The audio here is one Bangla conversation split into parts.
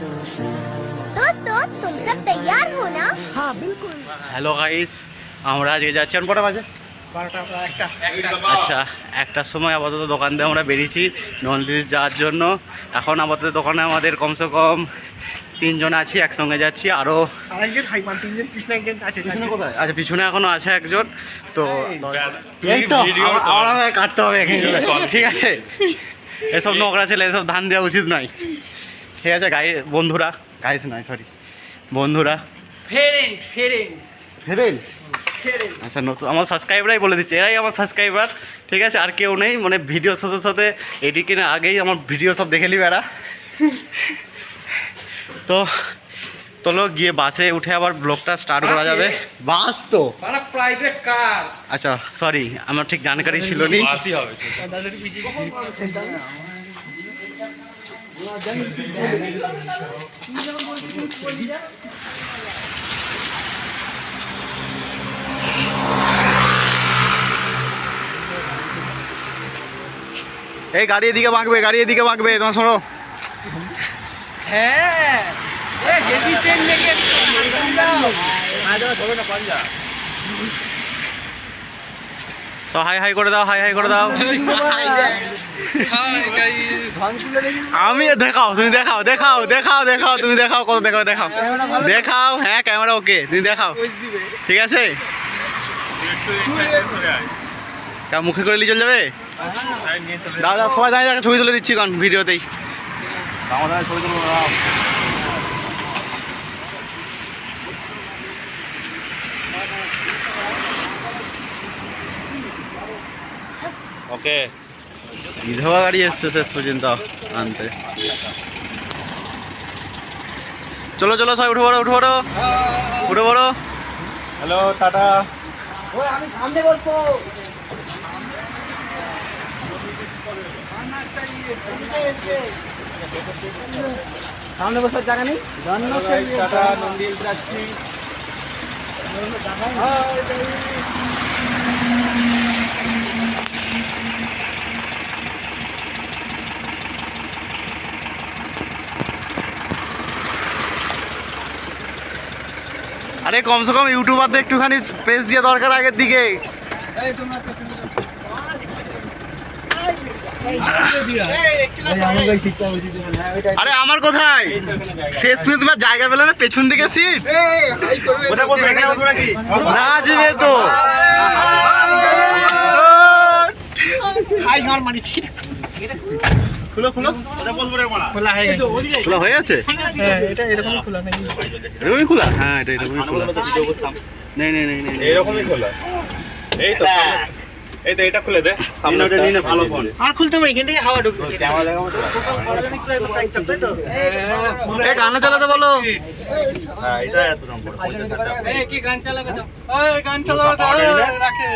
दोस्तों तुम सब तैयार हो ना? हाँ बिल्कुल। হ্যালো গাইস, আমরা আজকে যাচ্ছি এখন কটা বাজে? আচ্ছা, একটার সময় আপাতত দোকান দিয়ে আমরা বেরিয়েছি নন্দীশ যাওয়ার জন্য। এখন আপাতত দোকানে আমাদের কমসে কম 3 জন আছি, একসঙ্গে যাচ্ছি। আরও আচ্ছা, পিছনে এখনো আছে একজন। তো এই তো আমার কাটতে হবে এখানে, ঠিক আছে? এসব নোংরা ছেলে, এসব ধান দেওয়া উচিত নয়, ঠিক আছে? বন্ধুরা, গাইস নয় সরি, বন্ধুরা ফেরেন। আচ্ছা, নতুন আমার সাবস্ক্রাইবারই বলে দিচ্ছে, এরাই আমার সাবস্ক্রাইবার, ঠিক আছে? আর কেউ নেই, মানে ভিডিওর সাথে সাথে এডিটিংয়ের আগেই আমার ভিডিও সব দেখে নিবে এরা। তো চলো গিয়ে বাসে উঠে আবার ব্লগটা স্টার্ট করা যাবে। বাস তো প্রাইভেট কার। আচ্ছা সরি, আমার ঠিক জানকারি ছিল নি। এই গাড়ি এদিকে বাঁকবে, গাড়ি এদিকে বাঁকবে, তোমার শোনো। হ্যাঁ তো হাই হাই করে দাও, হাই হাই করে দাও। আমি দেখাও, তুমি দেখাও, দেখাও দেখাও দেখাও, তুমি দেখাও, কত দেখাও, দেখাও দেখাও। হ্যাঁ ক্যামেরা ওকে, তুমি দেখাও, ঠিক আছে? মুখে করে নিয়ে চলে যাবে। দাদা সবাই দাঁড়িয়ে একটা ছবি তুলে দিচ্ছি কারণ ভিডিওতেই। ছবি তুলবো, ওকে। বিধবা গাড়ি এসছে শেষ পর্যন্ত আনতে। চলো চলো সবাই উঠে পড়ো, উঠে পড়ো, উঠে পড়ো। Hello, tata. আমি সামনে বসবো। সামনে বসার জায়গা নেই। টাটা, নন্দীশ যাচ্ছি। আরে কমসে কম ইউটিউবারদের একটুখানি প্রেস দিয়ে দরকার আগের দিকে। আরে আমার কোথায় শেষ পর্যন্ত তোমার জায়গা পেলে না, পেছন দিকে সিট না যাবে তো। খুলো খুলো, খোলা হয়ে গেছে। এরকমই খোলা, হ্যাঁ এটা এরকমই খোলা। নেই নেই নেই নেই, এরকমই খোলা। এই তো এই তো, এটা খুলে দে সামনে, ওটা নিয়ে ভালো ফোন। আর খুলতে হবে, এখান থেকে হাওয়া ঢুকবে। এই গানা চালাতে বলো। হ্যাঁ এটা এত নম্বর। এই কি গান চালাবে দাও। এই গান চালাবে দাও, রাখে।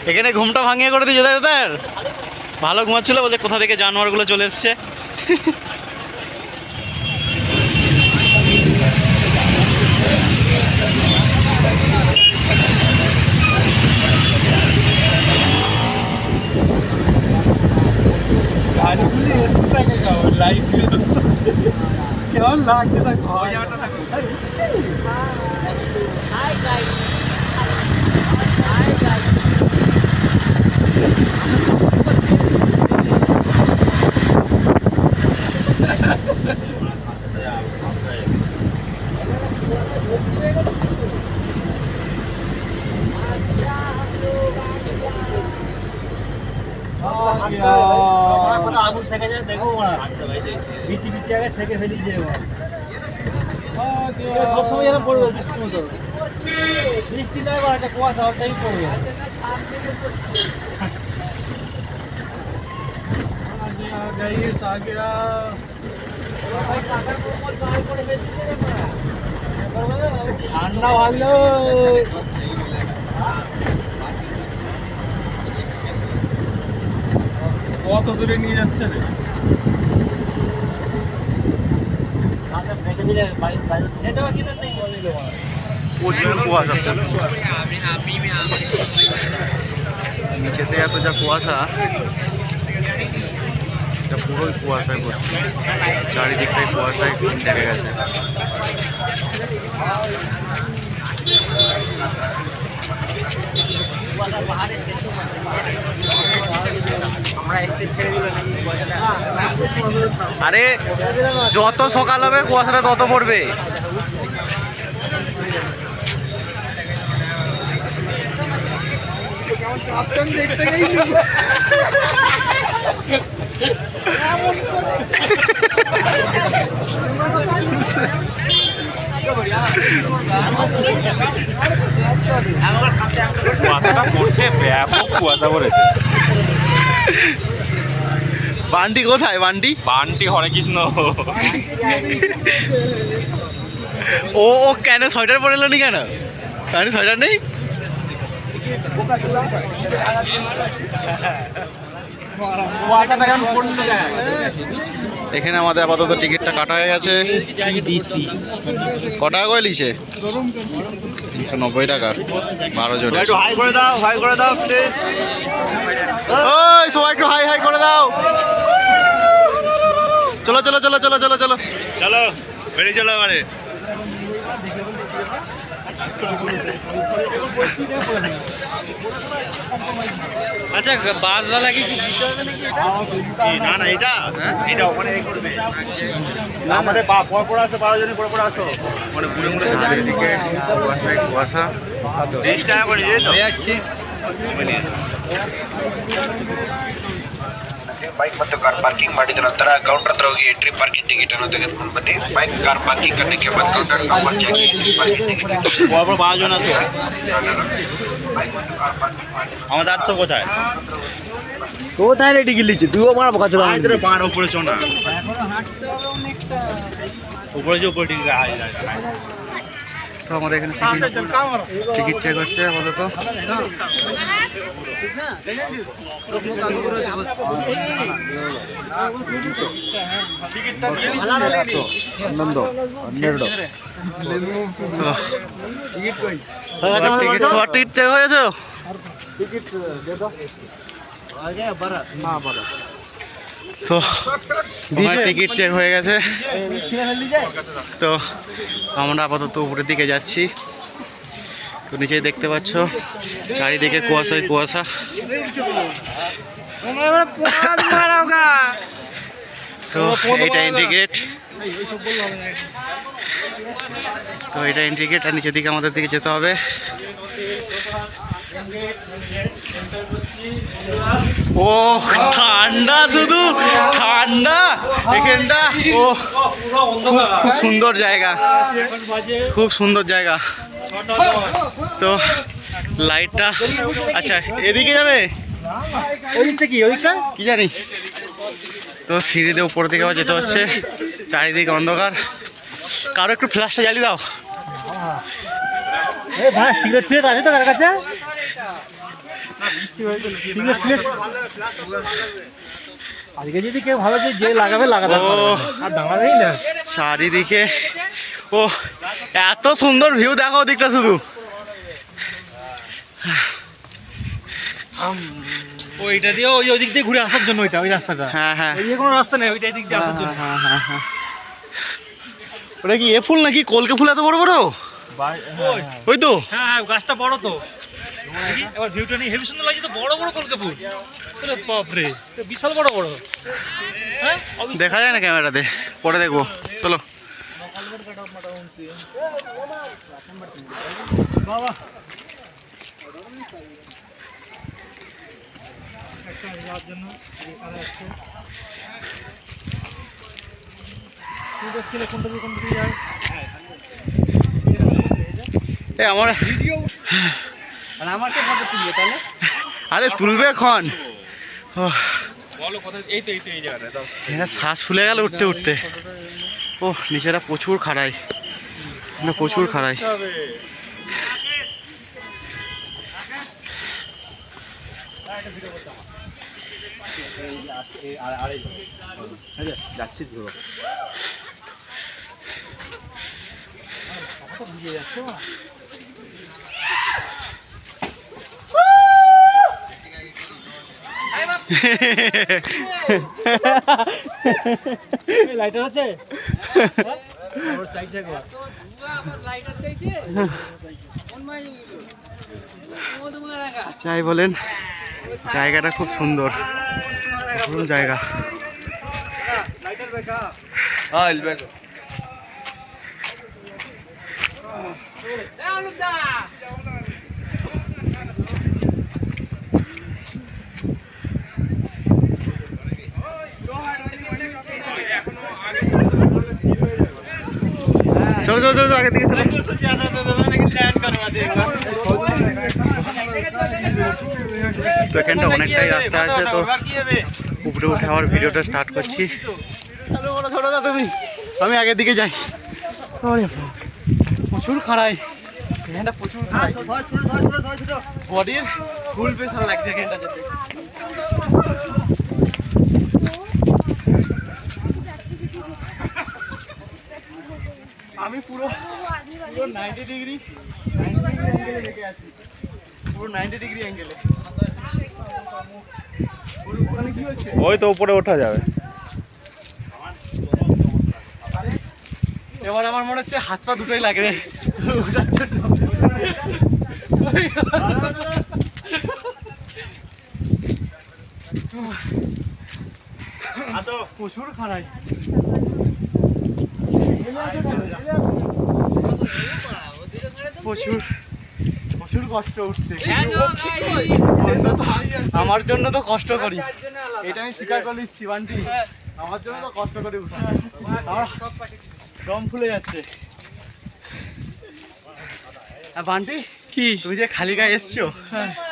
এখানে ঘুমটা ভাঙিয়ে করে দিয়েছে দাদার ভালো ঘুমাচ্ছিল বলে কোথা থেকে জানোয়ারগুলো চলে এসছে আগুন সেকে যায় দেখো বিচি বিচি আগে সেকে ফেলিছে সবসময় যেন পড়বে বৃষ্টির মতো বৃষ্টি নয় বা একটা কুয়াশা ওটাই পড়বে ঠান্ডা ভালো কত দূরে নিয়ে যাচ্ছে রে প্রচুর কুয়াশা নিচেতে এত যা কুয়াশা এটা পুরোই কুয়াশায় ভর্তি চারিদিকটাই কুয়াশায় ঢেকে গেছে আরে যত সকাল হবে কুয়াশাটা তত পড়বে কুয়াশাটা পড়ছে ব্যাপক কুয়াশা পড়েছে বান্টি কোথায় বান্টি বান্টি হরে কৃষ্ণ ও ও কেন সোয়েটার পরে এলো নি কেন কারণ সোয়েটার নেই এখানে আমাদের আপাতত টিকিটটা কাটা হয়ে গেছে ক টাকা করে লিছে 390 টাকা 12 জন হাই করে দাও প্লিজ চলো চলো চলো চলো চলো চলো বেরিয়ে চলো এবারে। আচ্ছা বাসওয়ালা কি দিতে হবে নাকি না না এটা এটা ওখানে করবে আমাদের পর আসো 12 জনই পর আসো মানে ঘুরে ঘুরে চারিদিকে কুয়াশায় কুয়াশা 20 টাকা করে দিয়ে তো যাচ্ছে बाइक ಮತ್ತು कार पार्किंग ಮಾಡಿದ ನಂತರ ಕೌಂಟರ್ ಹತ್ರ ಹೋಗಿ ಎಂಟ್ರಿ ಪಾರ್ಕಿಂಗ್ ಟಿಕೆಟ್ ಅನ್ನು ತೆಗೆದುಕೊಂಡು ಬನ್ನಿ बाइक कार पार्किंग करने के बाद काउंटर नंबर जाके पार्किंग टिಕೆಟ್ পর 12 জন আসো আমাদের 800 কোথায় কোথায় রেডি গিলিছি তুইও মারবো কাছে আইতরে পার উপরে শোনা উপরে যে উপরে টিকিট আই তো আমাদের এখানে টিকিট চেক হচ্ছে আপাতত টিকিট চেক হয়েছে তো আমার টিকিট চেক হয়ে গেছে তো আমরা আপাতত উপরের দিকে যাচ্ছি তো নিচে দেখতে পাচ্ছ চারিদিকে কুয়াশায় কুয়াশা তো এটা এন্ট্রি গেট তো এটা এন্ট্রি গেট আর নিচের দিকে আমাদের দিকে যেতে হবে ও ঠান্ডা শুধু ঠান্ডা এখানটা ও খুব সুন্দর জায়গা খুব সুন্দর জায়গা তো লাইটটা আচ্ছা এদিকে যাবে কি জানি তো সিঁড়িতে উপর দিকে আবার যেতে হচ্ছে চারিদিকে অন্ধকার কারো একটু ফ্ল্যাশটা জ্বালিয়ে দাও ভাই সিগারেট ফিগারেট আছে তো কার কাছে সিগারেট ফিগারেট আজকে যদি কেউ ভালো যে লাগাবে লাগাতে আর দাঁড়াবেই না চারিদিকে ও এত সুন্দর ভিউ দেখো দিকটা শুধু ওইটা দিয়ে ওই দিক দিয়ে ঘুরে আসার জন্য ওই রাস্তাটা হ্যাঁ হ্যাঁ ওই কোনো রাস্তা নেই ওইটা দিক দিয়ে আসার জন্য ওটা কি এ ফুল নাকি কলকে ফুল এত বড় বড় ওই তো হ্যাঁ হ্যাঁ গাছটা বড় তো এবার ভিউটা নিয়ে হেভি সুন্দর লাগছে তো বড় বড় কলকে ফুল বাপরে বিশাল বড় বড় হ্যাঁ দেখা যায় না ক্যামেরাতে পরে দেখবো চলো বাবা জন্য এখানে আসছে তুই দেখছিলে কোনটা যায় আমার আর আমাকে ফটো তুলবে তাহলে আরে তুলবে এখন বলো কোথায় এই তো এই জায়গাটা দাও এটা শ্বাস ফুলে গেল উঠতে উঠতে ও নিচেরা প্রচুর খাড়াই না প্রচুর খাড়াই যাচ্ছি ধরো লাইটার আছে চাইছে যাই বলেন জায়গাটা খুব সুন্দর জায়গা চলো চলো চলো আগে দিকে চলো তো এখানটা অনেকটাই রাস্তা আছে তো উপরে উঠে আবার ভিডিওটা স্টার্ট করছি ছোটো দা তুমি আমি আগের দিকে যাই প্রচুর খাড়াই এখানটা প্রচুর খাড়াই বডির ফুল প্রেশার লাগছে এখানটা যেতে আমি পুরো 90 ডিগ্রি অ্যাঙ্গেলে রেখে আছি পুরো 90 ডিগ্রি অ্যাঙ্গেলে ওই তো উপরে ওঠা যাবে এবার আমার মনে হচ্ছে হাত পা দুটোই লাগবে। প্রচুর খারাই, প্রচুর প্রচুর কষ্ট উঠতে। আমার জন্য তো কষ্ট করি, এটা আমি স্বীকার করে নিচ্ছি বান্টি, আমার জন্য তো কষ্ট করে উঠি, আমার দম ফুলে যাচ্ছে। বান্টি কি তুমি যে খালি গায়ে এসছো,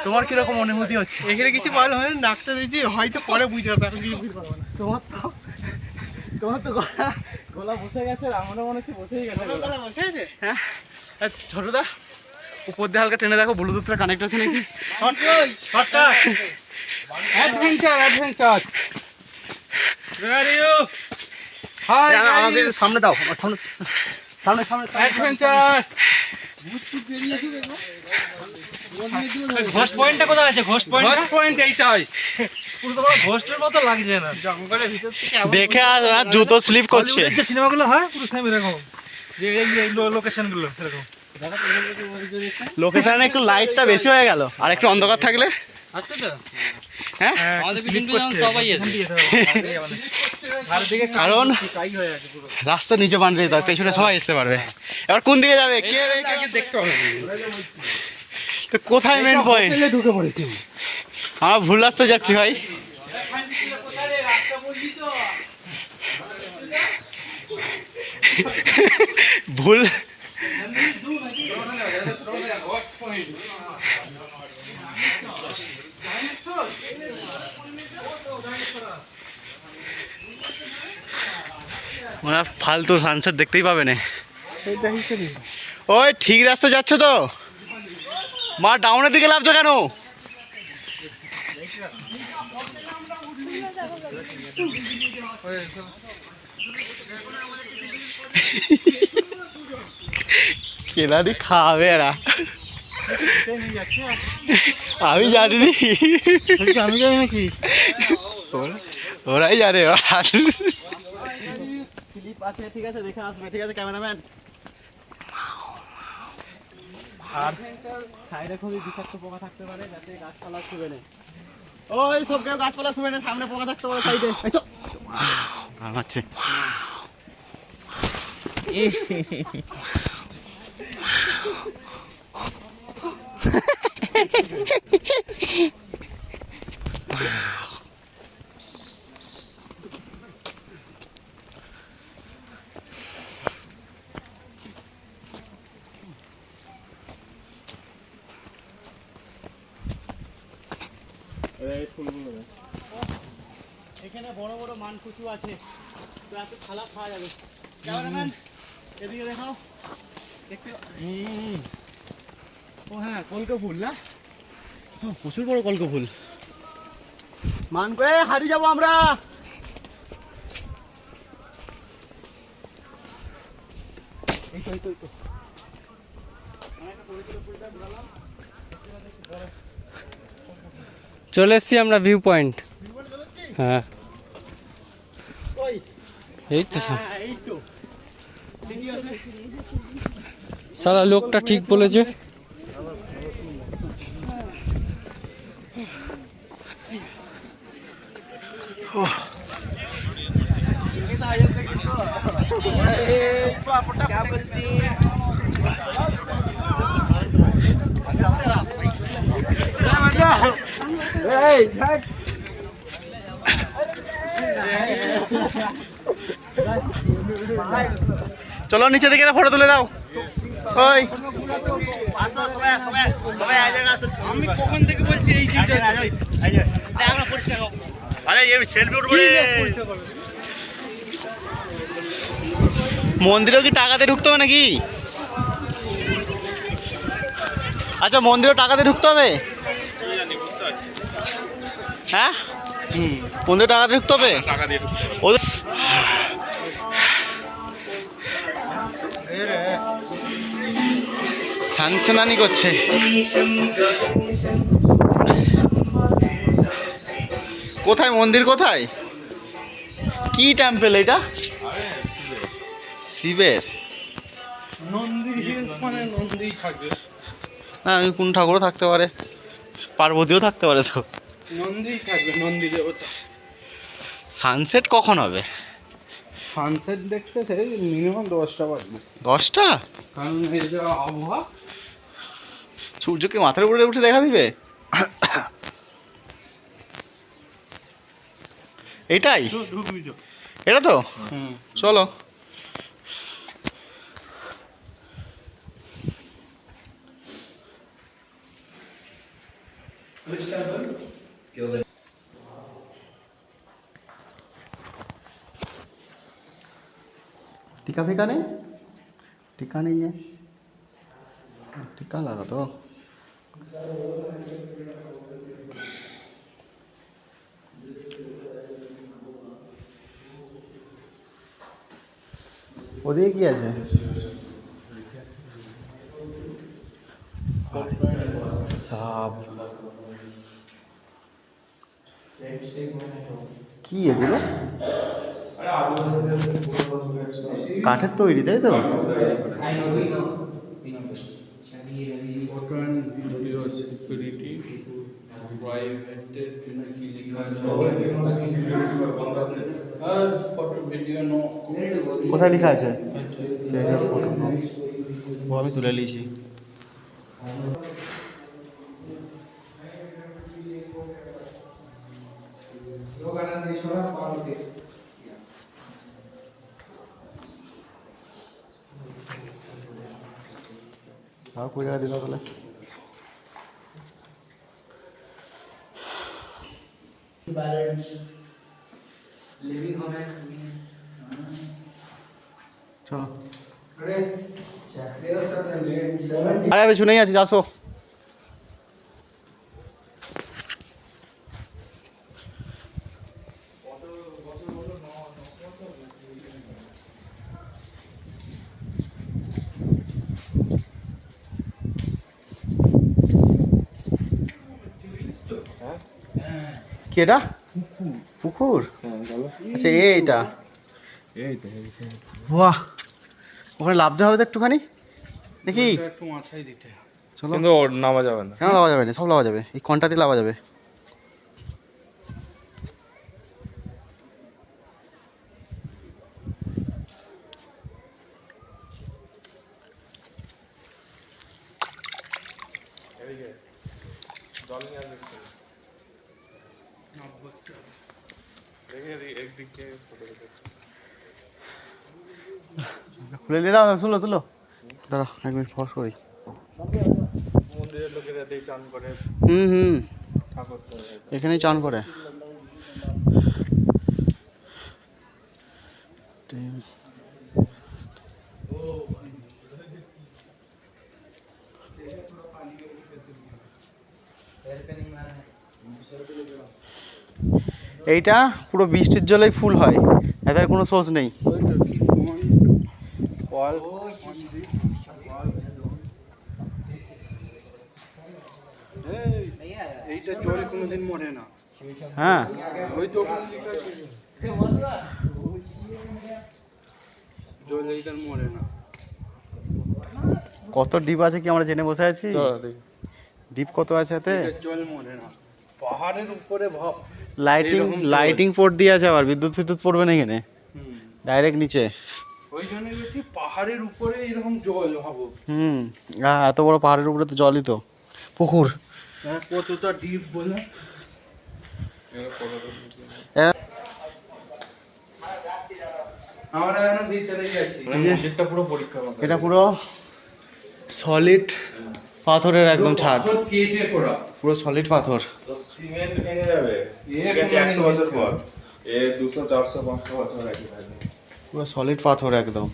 তোমার কিরকম অনুভূতি হচ্ছে? এখানে কিছু বলা হয় না, ডাক্তার দিয়েছি, হয়তো পরে বুঝতে পারবো, এখন কিছু বুঝতে পারবো না। তোমার তো গলা বসে গেছে, আমারও মনে হচ্ছে বসেই গেছে। বসে আছে? হ্যাঁ ছোটদা, উপর দিয়ে হালকা টেনে দেখো ব্লুটুথটা কানেক্ট আছে নাকি। আমাকে সামনে দাও, সামনে সামনে ঘোষ পয়েন্টটা কোথায় আছে? ঘোষ পয়েন্ট এইটাই। পুরো তোমার ঘোষের মতো লাগছে না। জঙ্গলের ভিতর থেকে দেখে আর জুতো স্লিপ করছে। হলিউডের যে সিনেমাগুলো হয় পুরো সেম এরকম, যে এই লোকেশনগুলো সেরকম। লোকেশনে একটু লাইটটা বেশি হয়ে গেল, আর একটু অন্ধকার থাকলে। আচ্ছা তো হ্যাঁ আমাদের পিছন পিছন সবাই আছে। কারণ রাস্তা নিচে বানিয়ে দেয়, পেছনে সবাই আসতে পারবে। এবার কোন দিকে যাবে কে দেখতে হবে। তো কোথায় মেন পয়েন্ট? ঢুকে পড়েছি। আমরা ভুল রাস্তায় যাচ্ছি ভাই। ভুল ওরা ফালতু সানসেট দেখতেই পাবে না। ওই ঠিক রাস্তা যাচ্ছ তো? মা ডাউনের দিকে লাভছো কেন? কেনারি খাবে এরা, আমি জানিনি। আমি জানি নাকি, ওরাই জানে। স্লিপ আছে, ঠিক আছে, দেখে আসবে, ঠিক আছে ক্যামেরাম্যান। আর সাইডে খুবই বিষাক্ত পোকা থাকতে পারে, যাতে গাছপালা ছুবে না। ওই সব কেউ গাছপালা ছুবে না, সামনে পোকা থাকতে পারে সাইডে। ঘামাচ্ছে। এখানে বড় বড় মানকুচু আছে, তো এত খারাপ খাওয়া যাবে। ক্যামেরাম্যান এদিকে দেখাও, দেখতে। ও হ্যাঁ, কলকে ফুল না, প্রচুর বড় কলকে ফুল। মান করে হারিয়ে যাবো আমরা। এই তো এই তো এই তো চলে এসছি আমরা ভিউ পয়েন্ট। হ্যাঁ ওই এই তো হ্যাঁ, এই তো ঠিকই আছে। সারা লোকটা ঠিক বলেছে। চলো নিচে দিকে ফটো তুলে দাও। ওই আমি কখন থেকে বলছি এই জিনিসটা আরে সেলফি উঠবো রে। মন্দিরেও কি টাকাতে ঢুকতে হবে নাকি? আচ্ছা মন্দিরেও টাকাতে ঢুকতে হবে? হ্যাঁ মন্দিরে টাকাতে ঢুকতে হবে। সানসেনানি করছে। কোথায় মন্দির, কোথায় কি টেম্পল এটা? শিবের। থাকবে। হ্যাঁ আমি কোন ঠাকুরও থাকতে পারে, পার্বতীও থাকতে পারে তো। নন্দী থাকবে, নন্দী দেবতা। সানসেট কখন হবে? সানসেট দেখতে সেই মিনিমাম 10টা বাজবে, 10টা? কারণ এই যে আবহাওয়া। সূর্যকে মাথার উপরে উঠে দেখা দিবে? এটাই ঢুকবি তো। এটা তো চলো। टीका फिका नहीं, टीका नहीं है, टीका लगा तो। ওদিকে কি আছে? সাপ। কি এগুলো? কাঠের তৈরি তাই তো? কোথায় লেখা আছে? আমি তুলে নিয়েছি। हाँ कोई जगह दिखा बोले चलो। अरे अभी सुनाई आছি যাসো। কি এটা? পুকুর? আচ্ছা এইটা, বাহ ওখানে লাভতে হবে তো একটুখানি দেখি। একটু মাথায় দিতে চলো। কিন্তু নামা যাবে না। কেন লাভা যাবে না? সব লাভা যাবে, এই কন্টা দিয়ে লাভা যাবে। খুলে নিয়ে দাও, তুলো তুলো। দাঁড়া 1 মিনিট ফস করি। মন্দিরের লোকেরা দিয়ে চান করে, হুম ঠাকুর তো এখানেই চান করে। এইটা পুরো বৃষ্টির জলেই ফুল হয়, এদের কোনো সোর্স নেই। এইটা জলে কোনোদিন মরে না। হ্যাঁ ওই তো জল এইটার মরে না। কত ডিপ আছে কি আমরা জেনে বসে আছি? ডিপ কত আছে এতে? জল মরে না। পাহাড়ের উপরে ভাব লাইটিং পোর্ট দিয়ে আছে, আবার বিদ্যুৎ পড়বে না এখানে, ডাইরেক্ট নিচে। ওই জন্য কি পাহাড়ের উপরে এরকম জল ভাবো। হ্যাঁ এত বড় পাহাড়ের উপরে তো জলই তো। পুকুর কতটা ডিপ বলে। আমরা এখন ভিতরে যাচ্ছি। মন্দিরটা পুরো পরীক্ষা করতে এটা পুরো সলিড পাথরের একদম ছাদ, কেটে করা পুরো সলিড পাথর। সিমেন্ট ভেঙে যাবে। ঠিক আছে 100 বছর পর। এ 200 400 500 বছর আগে থাকবে। পুরো সলিড পাথর একদম।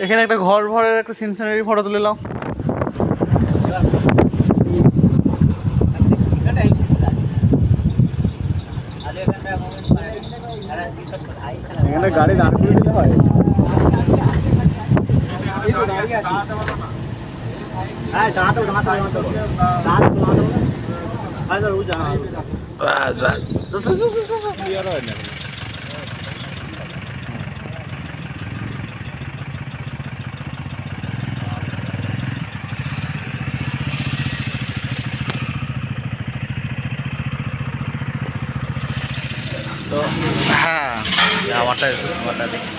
এখানে একটা ঘর ভরের একটা সিনসিনারি ফটো তুলে নাও। এখানে গাড়ি দাঁড় করে দিলে হয়। হ্যাঁ দাঁড়াতে দাঁড়াতে তো হ্যাঁ আমারটা দেখি।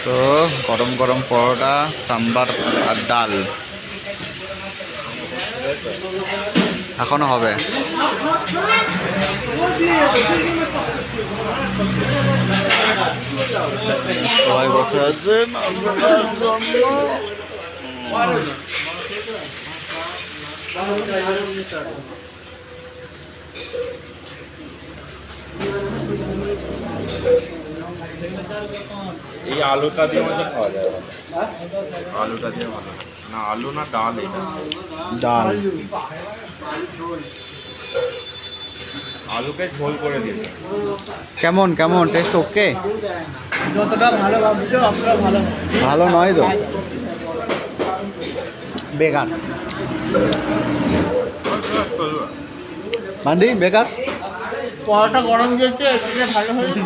তো গরম গরম পরোটা, সাম্বার আর ডাল এখনো হবে। সবাই বসে আছে নাস্তা খাওয়ার জন্য। এই আলুটা দিয়ে মধ্যে খাওয়া যায় আলুটা দিয়ে ভালো না আলু না ডাল এটা ডাল আলুকে ঝোল করে দিতে কেমন কেমন টেস্ট? ওকে, যতটা ভালো ভাবছো অতটা ভালো ভালো নয় তো, বেকার মান্ডি বেকার। পরোটা গরম দিয়েছে, ভালো হয়েছে।